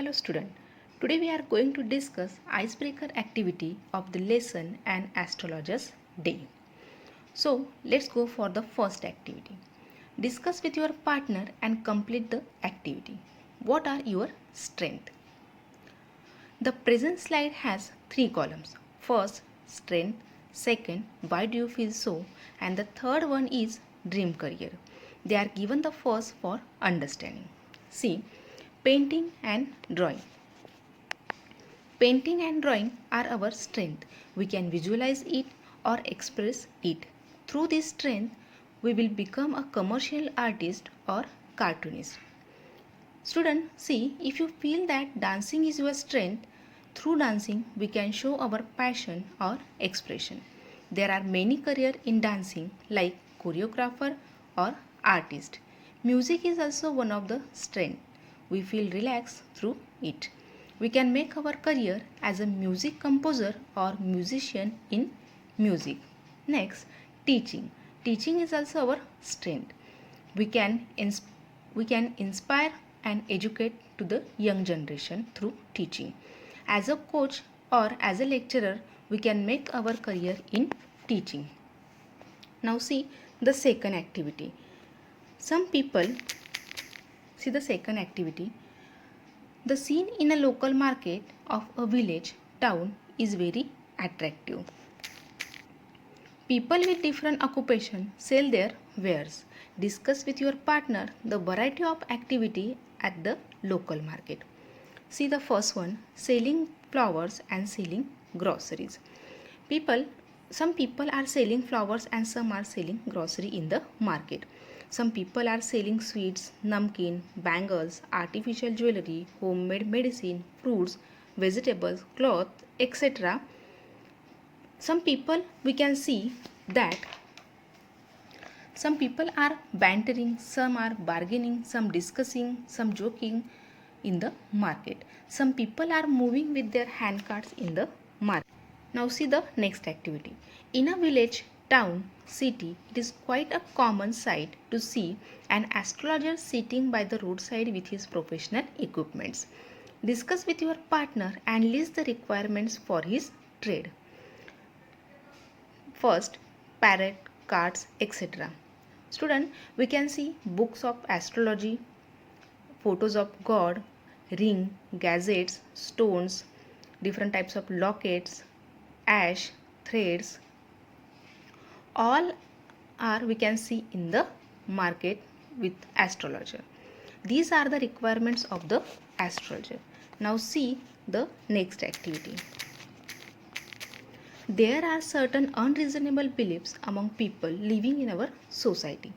Hello student. Today we are going to discuss icebreaker activity of the lesson and astrologer's day. So let's go for the first activity. Discuss with your partner and complete the activity. What are your strengths? The present slide has three columns. First, strength. Second, why do you feel so? And the third one is dream career. They are given the first for understanding. See, painting and drawing. Painting and drawing are our strength. We can visualize it or express it. Through this strength, we will become a commercial artist or cartoonist. Student, see, if you feel that dancing is your strength, through dancing we can show our passion or expression. There are many careers in dancing like choreographer or artist. Music is also one of the strengths. We feel relaxed through it. We can make our career as a music composer or musician in music. Next, teaching. Teaching is also our strength. We can inspire and educate to the young generation through teaching. As a coach or as a lecturer, we can make our career in teaching. Now see the second activity. Some people see the second activity. The scene in a local market of a village town is very attractive. People with different occupation sell their wares. Discuss with your partner the variety of activity at the local market. See the first one, selling flowers and selling groceries. Some people are selling flowers and some are selling grocery in the market. Some people are selling sweets, namkeen, bangles, artificial jewelry, homemade medicine, fruits, vegetables, cloth, etc. Some people we can see that some people are bantering, some are bargaining, some discussing, some joking in the market. Some people are moving with their handcarts in the market. Now see the next activity. In a village, town, city, it is quite a common sight to see an astrologer sitting by the roadside with his professional equipments. Discuss with your partner and list the requirements for his trade. First, parrot, cards, etc. Student, we can see books of astrology, photos of God, ring, gadgets, stones, different types of lockets, ash, threads. All are we can see in the market with astrologer. These are the requirements of the astrologer. Now see the next activity. There are certain unreasonable beliefs among people living in our society.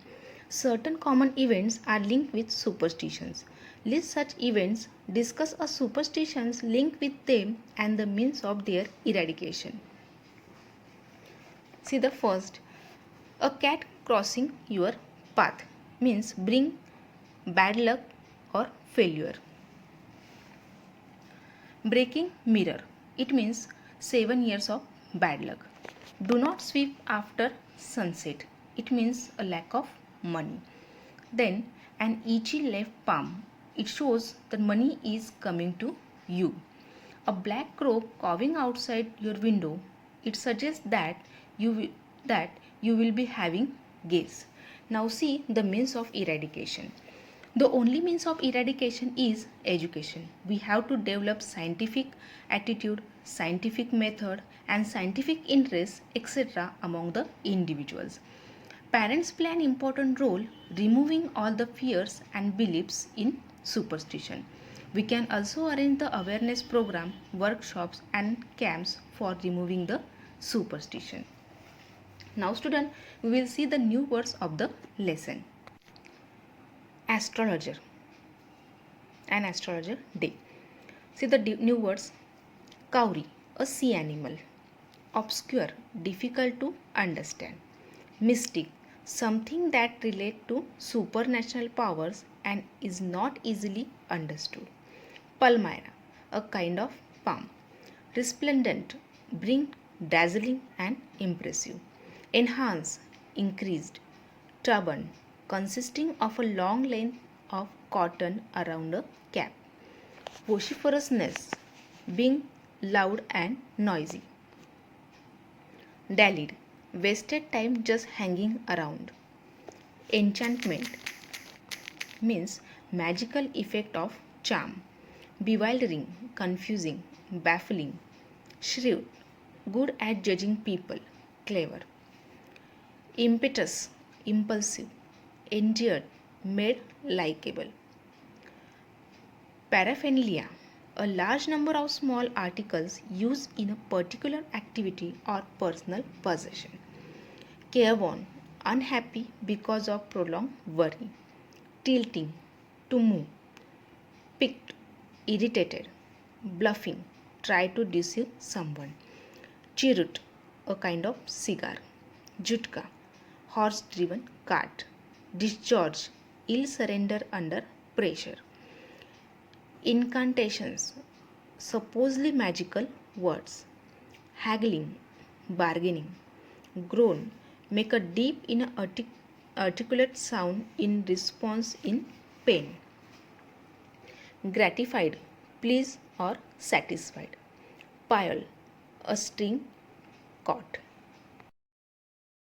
Certain common events are linked with superstitions. List such events, discuss a superstitions linked with them and the means of their eradication. See the first, a cat crossing your path means bring bad luck or failure. Breaking mirror, it means 7 years of bad luck. Do not sweep after sunset, it means a lack of money. Then an itchy left palm, it shows that money is coming to you. A black crow cawing outside your window, it suggests that you will be having guests. Now see the means of eradication. The only means of eradication is education. We have to develop scientific attitude, scientific method and scientific interest etc. among the individuals. Parents play an important role removing all the fears and beliefs in superstition. We can also arrange the awareness program, workshops and camps for removing the superstition. Now student, we will see the new words of the lesson. Astrologer, an astrologer day. See the new words. Cowrie, a sea animal. Obscure, difficult to understand. Mystic, something that relates to supernatural powers and is not easily understood. Palmyra, a kind of palm. Resplendent, bring dazzling and impressive. Enhance, increased. Turban, consisting of a long length of cotton around a cap. vociferousness, being loud and noisy. Dallied, wasted time just hanging around. Enchantment means magical effect of charm. Bewildering, confusing, baffling. Shrewd, good at judging people, clever. Impetus, impulsive. Endeared, made likable. Paraphernalia, a large number of small articles used in a particular activity or personal possession. Careworn, unhappy because of prolonged worry. Tilting, to move. Piqued, irritated. Bluffing, try to deceive someone. Chirrut, a kind of cigar. Jutka, horse driven cart. Discharge, ill surrender under pressure. Incantations, supposedly magical words. Haggling, bargaining. Groan, make a deep inarticulate sound in response in pain. Gratified, pleased or satisfied. Pile, a string caught.